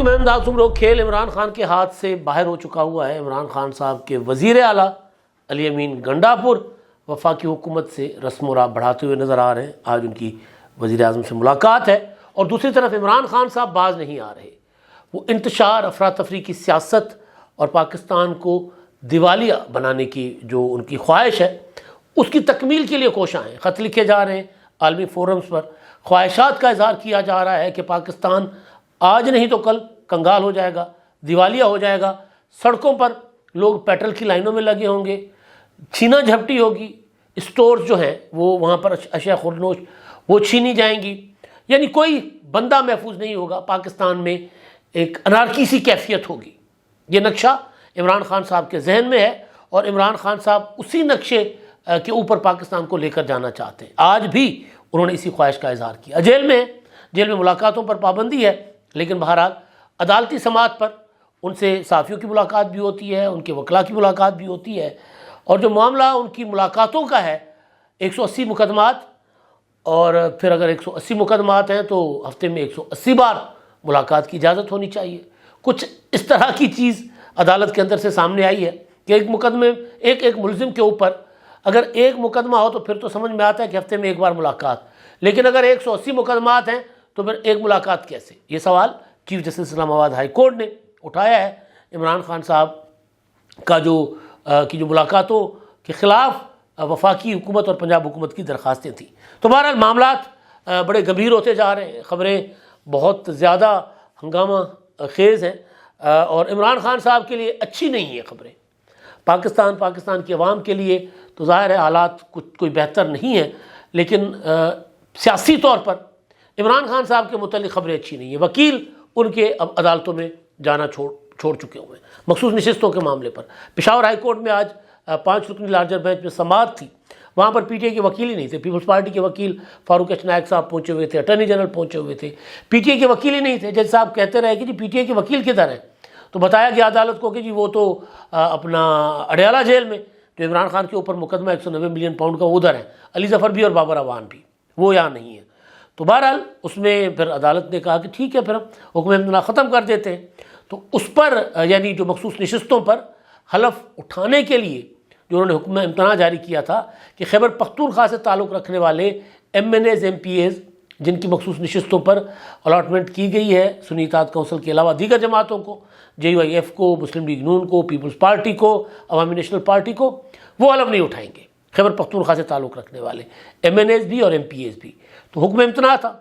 ملک میں انداز عمر کھیل عمران خان کے ہاتھ سے باہر ہو چکا ہوا ہے۔ عمران خان صاحب کے وزیر اعلیٰ علی امین گنڈاپور وفاقی حکومت سے رسم و راہ بڑھاتے ہوئے نظر آ رہے ہیں۔ آج ان کی وزیر اعظم سے ملاقات ہے، اور دوسری طرف عمران خان صاحب باز نہیں آ رہے۔ وہ انتشار، افراتفری کی سیاست اور پاکستان کو دیوالیہ بنانے کی جو ان کی خواہش ہے، اس کی تکمیل کے لیے کوشاں ہیں۔ خط لکھے جا رہے ہیں عالمی فورمز پر، خواہشات کا اظہار کیا جا رہا ہے کہ پاکستان آج نہیں تو کل کنگال ہو جائے گا، دیوالیہ ہو جائے گا، سڑکوں پر لوگ پیٹرول کی لائنوں میں لگے ہوں گے، چھینا جھپٹی ہوگی، اسٹورز جو ہیں وہ وہاں پر اشیاء خورنوش وہ چھینی جائیں گی، یعنی کوئی بندہ محفوظ نہیں ہوگا۔ پاکستان میں ایک انارکی سی کیفیت ہوگی۔ یہ نقشہ عمران خان صاحب کے ذہن میں ہے، اور عمران خان صاحب اسی نقشے کے اوپر پاکستان کو لے کر جانا چاہتے ہیں۔ آج بھی انہوں نے اسی خواہش کا اظہار کیا۔ جیل میں ملاقاتوں پر پابندی ہے، لیکن بہرحال عدالتی سماعت پر ان سے صحافیوں کی ملاقات بھی ہوتی ہے، ان کے وکلاء کی ملاقات بھی ہوتی ہے، اور جو معاملہ ان کی ملاقاتوں کا ہے 180 مقدمات، اور پھر اگر 180 مقدمات ہیں تو ہفتے میں 180 بار ملاقات کی اجازت ہونی چاہیے۔ کچھ اس طرح کی چیز عدالت کے اندر سے سامنے آئی ہے کہ ایک مقدمے ایک ملزم کے اوپر اگر ایک مقدمہ ہو تو پھر تو سمجھ میں آتا ہے کہ ہفتے میں ایک بار ملاقات، لیکن اگر 180 مقدمات ہیں تو پھر ایک ملاقات کیسے؟ یہ سوال چیف جسٹس اسلام آباد ہائی کورٹ نے اٹھایا ہے۔ عمران خان صاحب کا جو ملاقاتوں کے خلاف وفاقی حکومت اور پنجاب حکومت کی درخواستیں تھیں۔ تو بہرحال معاملات بڑے گمبھیر ہوتے جا رہے ہیں، خبریں بہت زیادہ ہنگامہ خیز ہیں، اور عمران خان صاحب کے لیے اچھی نہیں ہیں خبریں۔ پاکستان کی عوام کے لیے تو ظاہر ہے حالات کوئی بہتر نہیں ہیں، لیکن سیاسی طور پر عمران خان صاحب کے متعلق خبریں اچھی نہیں ہیں۔ وکیل ان کے اب عدالتوں میں جانا چھوڑ چکے ہوئے ہیں مخصوص نشستوں کے معاملے پر۔ پشاور ہائی کورٹ میں آج 5 رکنی لارجر بینچ میں سماعت تھی، وہاں پر پی ٹی آئی کے وکیل ہی نہیں تھے۔ پیپلز پارٹی کے وکیل فاروق ایچ نائک صاحب پہنچے ہوئے تھے، اٹارنی جنرل پہنچے ہوئے تھے، پی ٹی آئی کے وکیل ہی نہیں تھے۔ جج صاحب کہتے رہے کہ جی پی ٹی آئی کے وکیل کدھر ہیں؟ تو بتایا گیا عدالت کو کہ جی وہ تو اپنا اڈیالہ جیل میں جو عمران خان کے اوپر مقدمہ 190 ملین پاؤنڈ کا ادھر ہیں، علی ظفر بھی اور بابر اعوان بھی، وہ یہاں نہیں ہیں۔ تو بہرحال اس میں پھر عدالت نے کہا کہ ٹھیک ہے، پھر ہم حکم امتناع ختم کر دیتے ہیں۔ تو اس پر یعنی جو مخصوص نشستوں پر حلف اٹھانے کے لیے جو انہوں نے حکم امتناع جاری کیا تھا کہ خیبر پختونخوا سے تعلق رکھنے والے MNAs, MPAs جن کی مخصوص نشستوں پر الاٹمنٹ کی گئی ہے سنی اتحاد کونسل کے علاوہ دیگر جماعتوں کو، جے یو آئی ایف کو، مسلم لیگ نون کو، پیپلز پارٹی کو، عوامی نیشنل پارٹی کو، وہ حلف نہیں اٹھائیں گے خیبر پختونخوا سے تعلق رکھنے والے ایم این ایز بھی اور ایم پی ایز بھی۔ تو حکم امتناع تھا،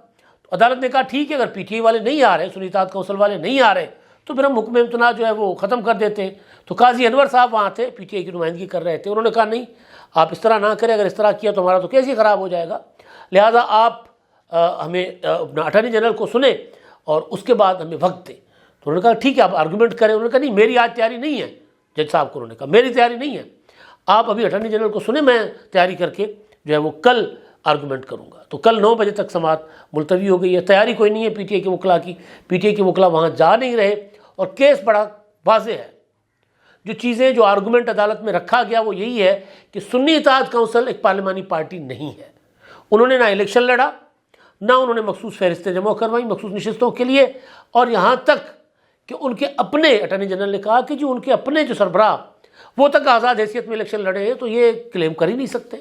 تو عدالت نے کہا ٹھیک ہے، اگر پی ٹی آئی والے نہیں آ رہے، سنی اتحاد کونسل والے نہیں آ رہے، تو پھر ہم حکم امتناع جو ہے وہ ختم کر دیتے ہیں۔ تو قاضی انور صاحب وہاں تھے، پی ٹی آئی کی نمائندگی کر رہے تھے، انہوں نے کہا نہیں، آپ اس طرح نہ کریں، اگر اس طرح کیا تو ہمارا تو کیس ہی خراب ہو جائے گا، لہٰذا آپ ہمیں اپنا اٹارنی جنرل کو سنیں اور اس کے بعد ہمیں وقت دیں۔ تو انہوں نے کہا ٹھیک ہے، آپ آرگومنٹ کریں۔ انہوں نے کہا نہیں، میری آج تیاری نہیں ہے۔ جج صاحب کو انہوں نے کہا میری تیاری نہیں ہے، آپ ابھی اٹارنی جنرل کو سنیں، میں تیاری کر کے جو ہے وہ کل آرگومنٹ کروں گا۔ تو کل 9 بجے تک سماعت ملتوی ہو گئی ہے۔ تیاری کوئی نہیں ہے پی ٹی آئی کے وکلاء کی، پی ٹی آئی کے وکلاء وہاں جا نہیں رہے، اور کیس بڑا واضح ہے۔ جو چیزیں جو آرگومنٹ عدالت میں رکھا گیا وہ یہی ہے کہ سنی اتحاد کونسل ایک پارلیمانی پارٹی نہیں ہے۔ انہوں نے نہ الیکشن لڑا، نہ انہوں نے مخصوص فہرستیں جمع کروائیں مخصوص نشستوں کے لیے، اور یہاں تک کہ ان کے اپنے اٹارنی جنرل نے کہا کہ جو ان کے اپنے جو سربراہ وہ تک آزاد حیثیت میں الیکشن لڑے ہیں تو یہ کلیم کر ہی نہیں سکتے۔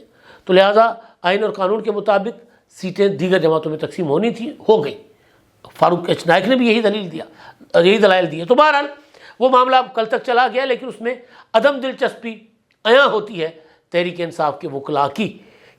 تو لہٰذا آئین اور قانون کے مطابق سیٹیں دیگر جماعتوں میں تقسیم ہونی تھی، ہو گئی۔ فاروق ایچ نائک نے بھی یہی دلائل دیے۔ تو بہرحال وہ معاملہ کل تک چلا گیا، لیکن اس میں عدم دلچسپی عیاں ہوتی ہے تحریک انصاف کے وکلاء کی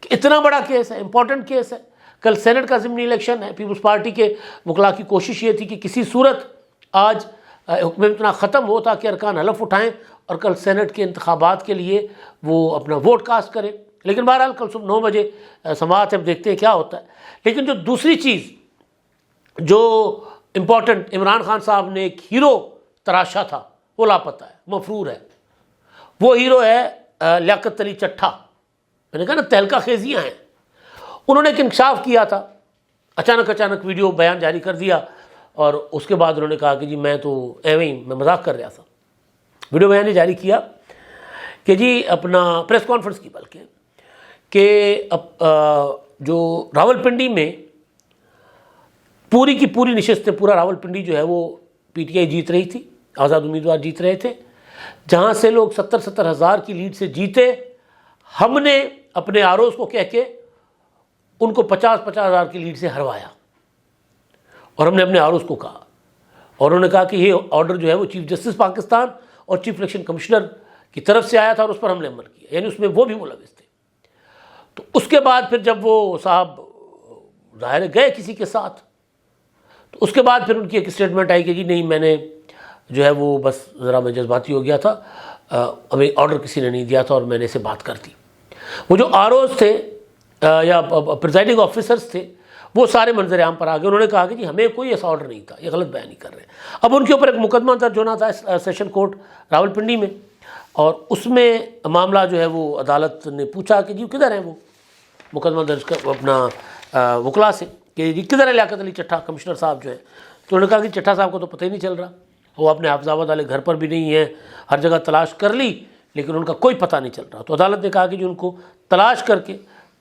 کہ اتنا بڑا کیس ہے، امپورٹنٹ کیس ہے، کل سینٹ کا ضمنی الیکشن ہے۔ پیپلز پارٹی کے وکلاء کی کوشش یہ تھی کہ کسی صورت آج حکم امتناع ختم ہو تاکہ ارکان حلف اٹھائیں اور کل سینٹ کے انتخابات کے لیے وہ اپنا ووٹ کاسٹ کریں، لیکن بہرحال کل صبح 9 بجے سماعت ہے، دیکھتے ہیں کیا ہوتا ہے۔ لیکن جو دوسری چیز جو امپورٹنٹ عمران خان صاحب نے ایک ہیرو تراشا تھا وہ لاپتہ ہے، مفرور ہے۔ وہ ہیرو ہے لیاقت علی چٹھا۔ میں نے کہا نا تہلکہ خیزیاں ہیں۔ انہوں نے ایک انکشاف کیا تھا، اچانک ویڈیو بیان جاری کر دیا، اور اس کے بعد انہوں نے کہا کہ جی میں تو میں مذاق کر رہا تھا۔ ویڈیو بیان نے جاری کیا کہ جی اپنا پریس کانفرنس کی، بلکہ کہ جو راولپنڈی میں پوری کی پوری نشستیں، پورا راولپنڈی جو ہے وہ پی ٹی آئی جیت رہی تھی، آزاد امیدوار جیت رہے تھے، جہاں سے لوگ 70 ہزار کی لیڈ سے جیتے، ہم نے اپنے آروز کو کہہ کے ان کو 50 ہزار کی لیڈ سے ہروایا، اور ہم نے اپنے آروز کو کہا، اور انہوں نے کہا کہ یہ آرڈر جو ہے وہ چیف جسٹس پاکستان اور چیف الیکشن کمشنر کی طرف سے آیا تھا اور اس پر ہم نے عمل کیا، یعنی اس میں وہ بھی ملوث تھے۔ تو اس کے بعد پھر جب وہ صاحب ظاہر گئے کسی کے ساتھ، تو اس کے بعد پھر ان کی ایک اسٹیٹمنٹ آئی کہ جی نہیں، میں نے جو ہے وہ بس ذرا میں جذباتی ہو گیا تھا، ہمیں آرڈر کسی نے نہیں دیا تھا اور میں نے اسے بات کر دی۔ وہ جو آروز تھے یا پریزائڈنگ آفیسرز تھے، وہ سارے منظر عام پر آ گئے، انہوں نے کہا کہ جی ہمیں کوئی ایسا آرڈر نہیں تھا، یہ غلط بیانی کر رہے ہیں۔ اب ان کے اوپر ایک مقدمہ درج ہونا تھا سیشن کورٹ راولپنڈی میں، اور اس میں معاملہ جو ہے وہ عدالت نے پوچھا کہ جی کدھر ہیں وہ مقدمہ درج کر اپنا وکلا سے کہ جی کدھر ہے لیاقت علی چٹھا کمشنر صاحب جو ہے؟ تو انہوں نے کہا کہ چٹھا صاحب کو تو پتہ ہی نہیں چل رہا، وہ اپنے حافظ آباد والے گھر پر بھی نہیں ہیں، ہر جگہ تلاش کر لی لیکن ان کا کوئی پتہ نہیں چل رہا۔ تو عدالت نے کہا کہ جو ان کو تلاش کر کے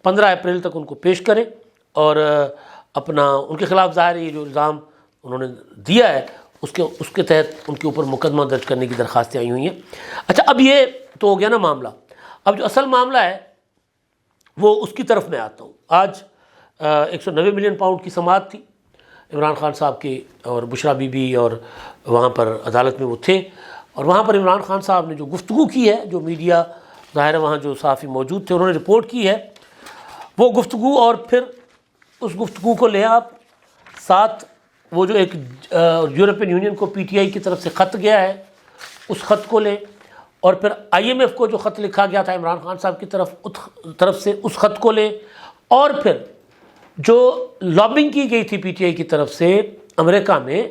15 اپریل تک ان کو پیش کریں، اور اپنا ان کے خلاف ظاہر یہ جو الزام انہوں نے دیا ہے اس کے تحت ان کے اوپر مقدمہ درج کرنے کی درخواستیں آئی ہوئی ہیں۔ اچھا، اب یہ تو ہو گیا نا معاملہ، اب جو اصل معاملہ ہے وہ اس کی طرف میں آتا ہوں۔ آج 190 ملین پاؤنڈ کی سماعت تھی عمران خان صاحب کے، اور بشرا بی بی اور وہاں پر عدالت میں وہ تھے، اور وہاں پر عمران خان صاحب نے جو گفتگو کی ہے، جو میڈیا ظاہر ہے وہاں جو صحافی موجود تھے انہوں نے رپورٹ کی ہے وہ گفتگو، اور پھر اس گفتگو کو لے آپ ساتھ وہ جو ایک یورپین یونین کو پی ٹی آئی کی طرف سے خط گیا ہے اس خط کو لیں، اور پھر آئی ایم ایف کو جو خط لکھا گیا تھا عمران خان صاحب کی طرف سے اس خط کو لیں، اور پھر جو لابنگ کی گئی تھی پی ٹی آئی کی طرف سے امریکہ میں،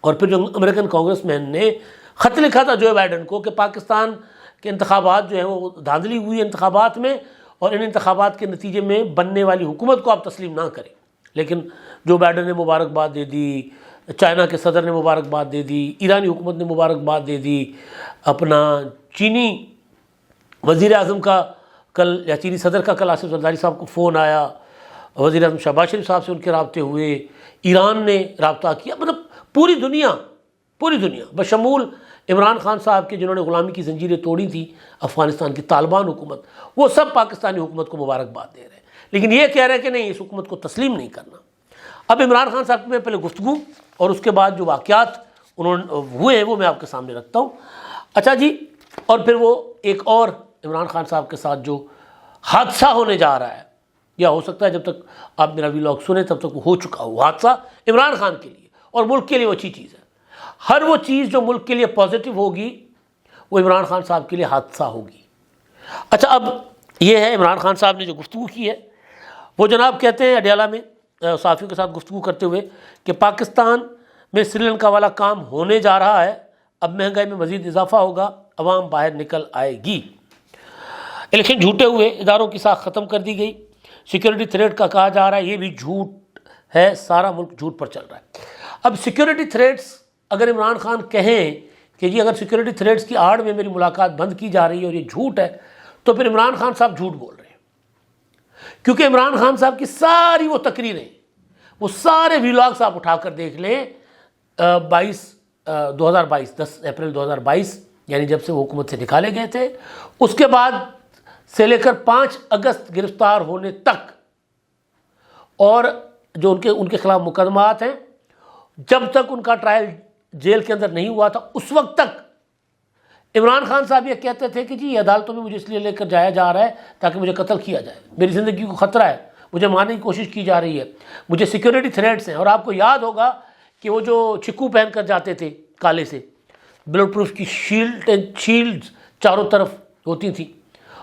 اور پھر جو امریکن کانگریس مین نے خط لکھا تھا جو بائیڈن کو کہ پاکستان کے انتخابات جو ہیں وہ دھاندلی ہوئی انتخابات میں، اور ان انتخابات کے نتیجے میں بننے والی حکومت کو آپ تسلیم نہ کریں، لیکن جو بائیڈن نے مبارکباد دے دی، چائنا کے صدر نے مبارکباد دے دی، ایرانی حکومت نے مبارکباد دے دی، اپنا چینی وزیر اعظم کا کل یا چینی صدر کا کل آصف زرداری صاحب کو فون آیا، وزیر اعظم شہباز شریف صاحب سے ان کے رابطے ہوئے، ایران نے رابطہ کیا، مطلب پوری دنیا بشمول عمران خان صاحب کے جنہوں نے غلامی کی زنجیریں توڑی تھیں، افغانستان کی طالبان حکومت، وہ سب پاکستانی حکومت کو مبارکباد دے رہے ہیں، لیکن یہ کہہ رہے ہیں کہ نہیں، اس حکومت کو تسلیم نہیں کرنا۔ اب عمران خان صاحب میں پہلے گفتگو اور اس کے بعد جو واقعات ہوئے ہیں وہ میں آپ کے سامنے رکھتا ہوں۔ اچھا جی، اور پھر وہ ایک اور عمران خان صاحب کے ساتھ جو حادثہ ہونے جا رہا ہے، یا ہو سکتا ہے جب تک آپ میرا ویلاگ سنیں تب تک وہ ہو چکا ہو حادثہ عمران خان کے لیے اور ملک کے لیے وہ اچھی چیز ہے۔ ہر وہ چیز جو ملک کے لیے پازیٹیو ہوگی وہ عمران خان صاحب کے لیے حادثہ ہوگی۔ اچھا، اب یہ ہے عمران خان صاحب نے جو گفتگو کی ہے، وہ جناب کہتے ہیں اڈیالہ میں صحافیوں کے ساتھ گفتگو کرتے ہوئے کہ پاکستان میں سری لنکا والا کام ہونے جا رہا ہے، اب مہنگائی میں مزید اضافہ ہوگا، عوام باہر نکل آئے گی، الیکشن جھوٹے ہوئے، اداروں کی ساکھ ختم کر دی گئی، سیکیورٹی تھریٹ کا کہا جا رہا ہے، یہ بھی جھوٹ ہے، سارا ملک جھوٹ پر چل رہا ہے۔ اب سیکیورٹی تھریٹس اگر عمران خان کہیں کہ جی اگر سیکیورٹی تھریٹس کی آڑ میں میری ملاقات بند کی جا رہی ہے اور یہ جھوٹ ہے، تو پھر عمران خان صاحب جھوٹ بول رہے ہیں، کیونکہ عمران خان صاحب کی ساری وہ تقریریں، وہ سارے ویلاگس آپ اٹھا کر دیکھ لیں، 10 اپریل 2022 یعنی جب سے وہ حکومت سے نکالے گئے تھے، اس کے بعد سے لے کر 5 اگست گرفتار ہونے تک، اور جو ان کے خلاف مقدمات ہیں، جب تک ان کا ٹرائل جیل کے اندر نہیں ہوا تھا اس وقت تک عمران خان صاحب یہ کہتے تھے کہ جی یہ عدالتوں میں مجھے اس لیے لے کر جایا جا رہا ہے تاکہ مجھے قتل کیا جائے، میری زندگی کو خطرہ ہے، مجھے مارنے کی کوشش کی جا رہی ہے، مجھے سیکیورٹی تھریٹس ہیں۔ اور آپ کو یاد ہوگا کہ وہ جو چکو پہن کر جاتے تھے کالے سے، بلٹ پروف کی شیلڈز چاروں طرف ہوتی تھیں،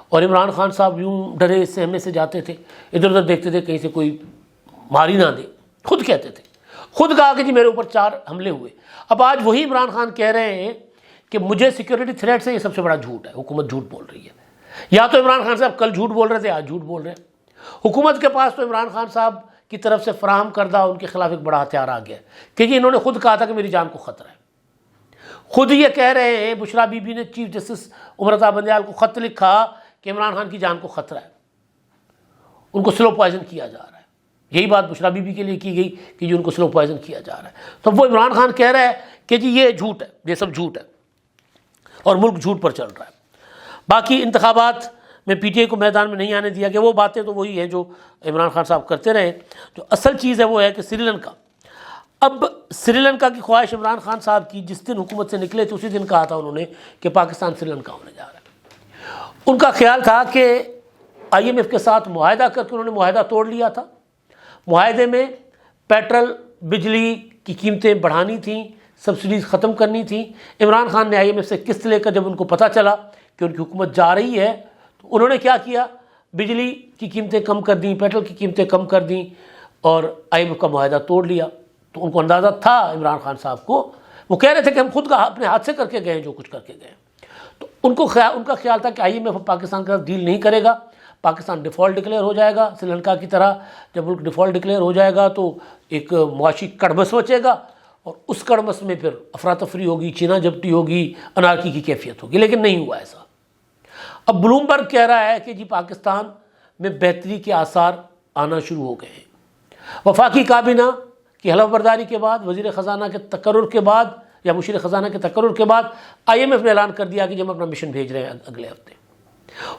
اور عمران خان صاحب یوں ڈرے سہمے سے جاتے تھے، ادھر ادھر دیکھتے تھے کہیں سے کوئی ماری نہ دے، خود کہتے تھے، خود کہا کہ جی میرے اوپر 4 حملے ہوئے۔ اب آج وہی عمران خان کہہ رہے ہیں کہ مجھے سیکیورٹی تھریٹ سے، یہ سب سے بڑا جھوٹ ہے، حکومت جھوٹ بول رہی ہے۔ یا تو عمران خان صاحب کل جھوٹ بول رہے تھے، آج جھوٹ بول رہے ہیں۔ حکومت کے پاس تو عمران خان صاحب کی طرف سے فراہم کردہ ان کے خلاف ایک بڑا ہتھیار آ گیا کہ جی انہوں نے خود کہا تھا کہ میری جان کو خطرہ ہے، خود یہ کہہ رہے ہیں، بشرا بی بی نے چیف جسٹس امرتا بندیال کو خط لکھا کہ عمران خان کی جان کو خطرہ ہے، ان کو سلو پوائزن کیا جا رہا ہے۔ یہی بات بشرا بی بی کے لیے کی گئی کہ جو ان کو سلو پوائزن کیا جا رہا ہے. تو وہ عمران خان کہہ رہا ہے کہ جی یہ جھوٹ ہے, یہ سب جھوٹ ہے اور ملک جھوٹ پر چل رہا ہے. باقی انتخابات میں پی ٹی آئی کو میدان میں نہیں آنے دیا گیا. وہ باتیں تو وہی ہیں جو عمران خان صاحب کرتے رہے. جو اصل چیز ہے وہ ہے کہ سری لنکا, اب سری لنکا کی خواہش عمران خان صاحب کی جس دن حکومت سے نکلے تھے اسی دن کہا تھا انہوں نے کہ پاکستان سری لنکا ہونے جا رہا ہے. ان کا خیال تھا کہ آئی ایم ایف کے ساتھ معاہدہ کر کے انہوں نے معاہدہ توڑ لیا تھا. معاہدے میں پیٹرول بجلی کی قیمتیں بڑھانی تھیں, سبسڈیز ختم کرنی تھیں. عمران خان نے آئی ایم ایف سے قسط لے کر جب ان کو پتہ چلا کہ ان کی حکومت جا رہی ہے تو انہوں نے کیا کیا, بجلی کی قیمتیں کم کر دیں, پیٹرول کی قیمتیں کم کر دیں اور آئی ایم ایف کا معاہدہ توڑ لیا. تو ان کو اندازہ تھا عمران خان صاحب کو, وہ کہہ رہے تھے کہ ہم خود کا اپنے ہاتھ سے کر کے گئے جو کچھ کر کے گئے. تو ان کا خیال تھا کہ آئی ایم ایف پاکستان کے ساتھ ڈیل نہیں کرے گا, پاکستان ڈیفالٹ ڈکلیئر ہو جائے گا سری لنکا کی طرح. جب ملک ڈیفالٹ ڈکلیئر ہو جائے گا تو ایک معاشی کڑمس مچے گا اور اس کڑمس میں پھر افراتفری ہوگی, چینا جھپٹی ہوگی, انارکی کی کیفیت ہوگی. لیکن نہیں ہوا ایسا. اب بلومبرگ کہہ رہا ہے کہ جی پاکستان میں بہتری کے آثار آنا شروع ہو گئے ہیں. وفاقی کابینہ کی حلف برداری کے بعد, وزیر خزانہ کے تقرر کے بعد یا مشیر خزانہ کے تقرر کے بعد آئی ایم ایف نے اعلان کر دیا کہ ہم اپنا مشن بھیج رہے ہیں اگلے ہفتے.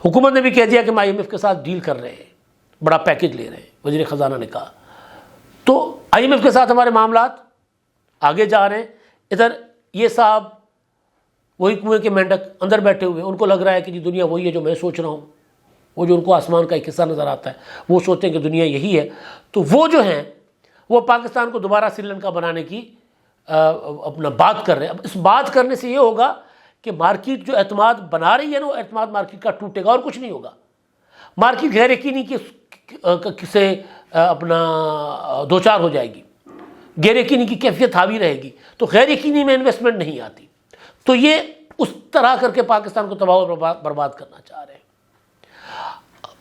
حکومت نے بھی کہہ دیا کہ ہم آئی ایم ایف کے ساتھ ڈیل کر رہے ہیں, بڑا پیکج لے رہے ہیں, وزیر خزانہ نے کہا. تو آئی ایم ایف کے ساتھ ہمارے معاملات آگے جا رہے ہیں. ادھر یہ صاحب وہی کنویں کے مینڈک اندر بیٹھے ہوئے, ان کو لگ رہا ہے کہ جی دنیا وہی ہے جو میں سوچ رہا ہوں. وہ جو ان کو آسمان کا ایک حصہ نظر آتا ہے وہ سوچتے ہیں کہ دنیا یہی ہے. تو وہ جو ہیں وہ پاکستان کو دوبارہ سری لنکا بنانے کی اپنا بات کر رہے ہیں. اب اس بات کرنے سے یہ ہوگا کہ مارکیٹ جو اعتماد بنا رہی ہے نا, وہ اعتماد مارکیٹ کا ٹوٹے گا اور کچھ نہیں ہوگا. مارکیٹ غیر یقینی سے اپنا دوچار ہو جائے گی, غیر یقینی کی کیفیت حاوی رہے گی. تو غیر یقینی میں انویسٹمنٹ نہیں آتی. تو یہ اس طرح کر کے پاکستان کو تباہ و برباد کرنا چاہ رہے ہیں.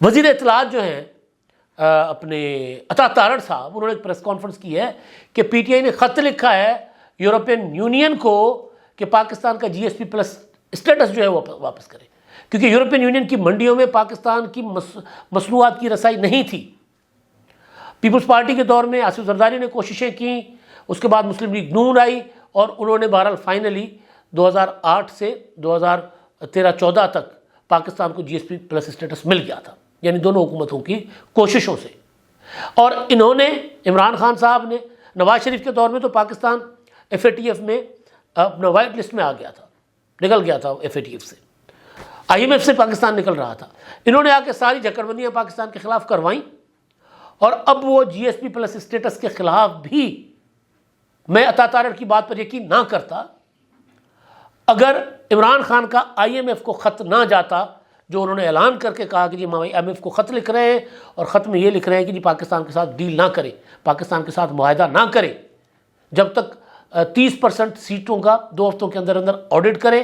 وزیر اطلاعات جو ہیں اپنے عطا تارڑ صاحب, انہوں نے ایک پریس کانفرنس کی ہے کہ پی ٹی آئی نے خط لکھا ہے یورپین یونین کو کہ پاکستان کا جی ایس پی پلس اسٹیٹس جو ہے وہ واپس کرے, کیونکہ یورپین یونین کی منڈیوں میں پاکستان کی مصنوعات کی رسائی نہیں تھی. پیپلز پارٹی کے دور میں آصف زرداری نے کوششیں کیں, اس کے بعد مسلم لیگ نون آئی اور انہوں نے بہرحال فائنلی 2008 سے 2013-14 تک پاکستان کو جی ایس پی پلس اسٹیٹس مل گیا تھا, یعنی دونوں حکومتوں کی کوششوں سے. اور انہوں نے, عمران خان صاحب نے, نواز شریف کے دور میں تو Pakistan F A T F میں اپنا وائٹ لسٹ میں آ گیا تھا, نکل گیا تھا ایف اے ٹی ایف سے, آئی ایم ایف سے پاکستان نکل رہا تھا. انہوں نے آ کے ساری جھکڑ بندیاں پاکستان کے خلاف کروائیں اور اب وہ جی ایس پی پلس اسٹیٹس کے خلاف بھی. میں عطا تارڑ کی بات پر یقین نہ کرتا اگر عمران خان کا آئی ایم ایف کو خط نہ جاتا جو انہوں نے اعلان کر کے کہا کہ جی ہم آئی ایم ایف کو خط لکھ رہے ہیں اور خط میں یہ لکھ رہے ہیں کہ جی پاکستان کے ساتھ ڈیل نہ کریں, پاکستان کے ساتھ معاہدہ نہ کریں جب تک 30% سیٹوں کا 2 ہفتوں کے اندر اندر آڈٹ کریں,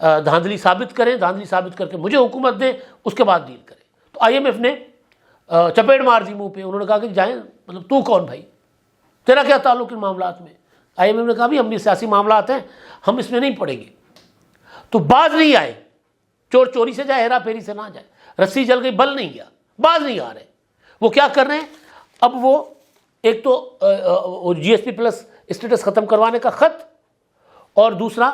دھاندلی ثابت کریں, دھاندلی ثابت کر کے مجھے حکومت دیں, اس کے بعد ڈیل کریں. تو آئی ایم ایف نے چپیڑ مار دی منہ پہ. انہوں نے کہا کہ جائیں, مطلب تو کون بھائی, تیرا کیا تعلق ان معاملات میں. آئی ایم ایف نے کہا بھی ہم بھی سیاسی معاملات ہیں, ہم اس میں نہیں پڑیں گے. تو باز نہیں آئے, چور چوری سے جائے, ہیرا پھیری سے نہ جائے, رسی جل گئی بل نہیں گیا, باز نہیں آ رہے. وہ کیا کر رہے ہیں, اب وہ ایک تو جی ایس پی پلس اسٹیٹس ختم کروانے کا خط, اور دوسرا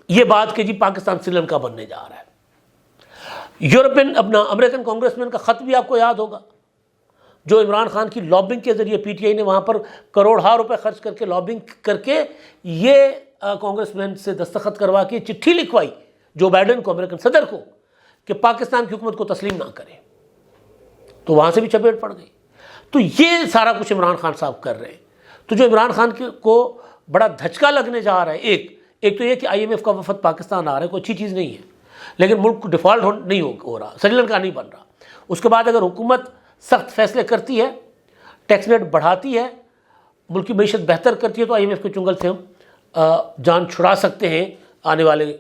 یہ بات کہ جی پاکستان سری لنکا بننے جا رہا ہے. یورپین اپنا امریکن کانگریس مین کا خط بھی آپ کو یاد ہوگا جو عمران خان کی لابنگ کے ذریعے پی ٹی آئی نے وہاں پر کروڑہا روپے خرچ کر کے لابنگ کر کے یہ کانگریس مین سے دستخط کروا کے چٹھی لکھوائی جو بائیڈن کو, امریکن صدر کو, کہ پاکستان کی حکومت کو تسلیم نہ کرے. تو وہاں سے بھی چپیٹ پڑ گئی. تو یہ سارا کچھ عمران خان صاحب کر رہے ہیں. تو جو عمران خان کو بڑا دھچکا لگنے جا رہا ہے, ایک تو یہ کہ آئی ایم ایف کا وفد پاکستان آ رہا ہے, کوئی اچھی چیز نہیں ہے, لیکن ملک ڈیفالٹ نہیں ہو رہا, سری لنکا نہیں بن رہا. اس کے بعد اگر حکومت سخت فیصلے کرتی ہے, ٹیکس ریٹ بڑھاتی ہے, ملک کی معیشت بہتر کرتی ہے, تو آئی ایم ایف کے چنگل سے ہم جان چھڑا سکتے ہیں آنے والے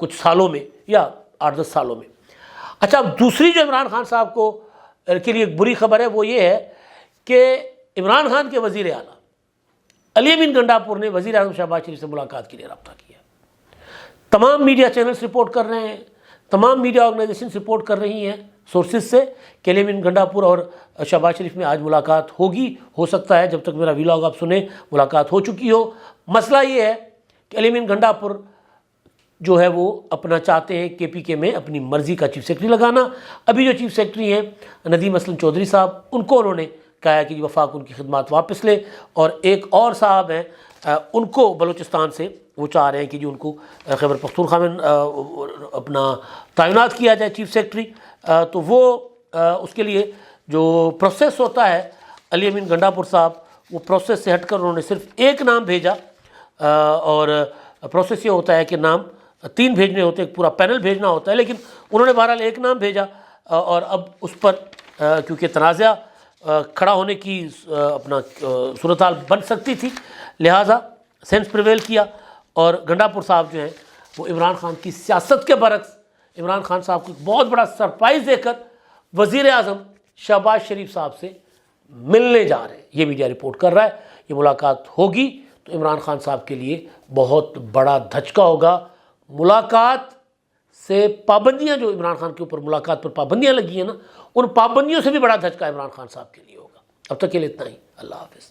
کچھ سالوں میں یا 8-10 سالوں میں. اچھا, اب دوسری جو عمران خان صاحب کو کے لیے ایک بری خبر ہے وہ یہ ہے کہ عمران خان کے وزیر اعلیٰ علی امین گنڈاپور نے وزیر اعظم شہباز شریف سے ملاقات کے لیے رابطہ کیا. تمام میڈیا چینلز رپورٹ کر رہے ہیں, تمام میڈیا آرگنائزیشنز رپورٹ کر رہی ہیں سورسز سے کہ علی امین گنڈاپور اور شہباز شریف میں آج ملاقات ہوگی. ہو سکتا ہے جب تک میرا ویلاگ آپ سنیں ملاقات ہو چکی ہو. مسئلہ یہ ہے کہ علی امین گنڈاپور جو ہے وہ اپنا چاہتے ہیں کے پی کے میں اپنی مرضی کا چیف سیکرٹری لگانا. ابھی جو چیف سیکرٹری ہیں ندیم اسلم چودھری صاحب، ان کو انہوں نے کہا ہے کہ وفاق ان کی خدمات واپس لے، اور ایک اور صاحب ہیں ان کو بلوچستان سے وہ چاہ رہے ہیں کہ ان کو خیبر پختونخوا میں اپنا تعینات کیا جائے چیف سیکرٹری. تو وہ اس کے لیے جو پروسیس ہوتا ہے علی امین گنڈاپور صاحب وہ پروسیس سے ہٹ کر انہوں نے صرف ایک نام بھیجا، اور پروسیس یہ ہوتا ہے کہ نام 3 بھیجنے ہوتے ہیں، ایک پورا پینل بھیجنا ہوتا ہے، لیکن انہوں نے بہرحال ایک نام بھیجا. اور اب اس پر کیونکہ تنازع کھڑا ہونے کی اپنا صورتحال بن سکتی تھی، لہٰذا سینس پریویل کیا، اور گنڈاپور صاحب جو ہیں وہ عمران خان کی سیاست کے برعکس عمران خان صاحب کو ایک بہت بڑا سرپرائز دے کر وزیر اعظم شہباز شریف صاحب سے ملنے جا رہے ہیں. یہ میڈیا رپورٹ کر رہا ہے. یہ ملاقات ہوگی تو عمران خان صاحب کے لیے بہت بڑا دھچکا ہوگا. ملاقات سے پابندیاں جو عمران خان کے اوپر ملاقات پر پابندیاں لگی ہیں نا، ان پابندیوں سے بھی بڑا دھچکا عمران خان صاحب کے لیے ہوگا. اب تک کے لیے اتنا ہی. اللہ حافظ.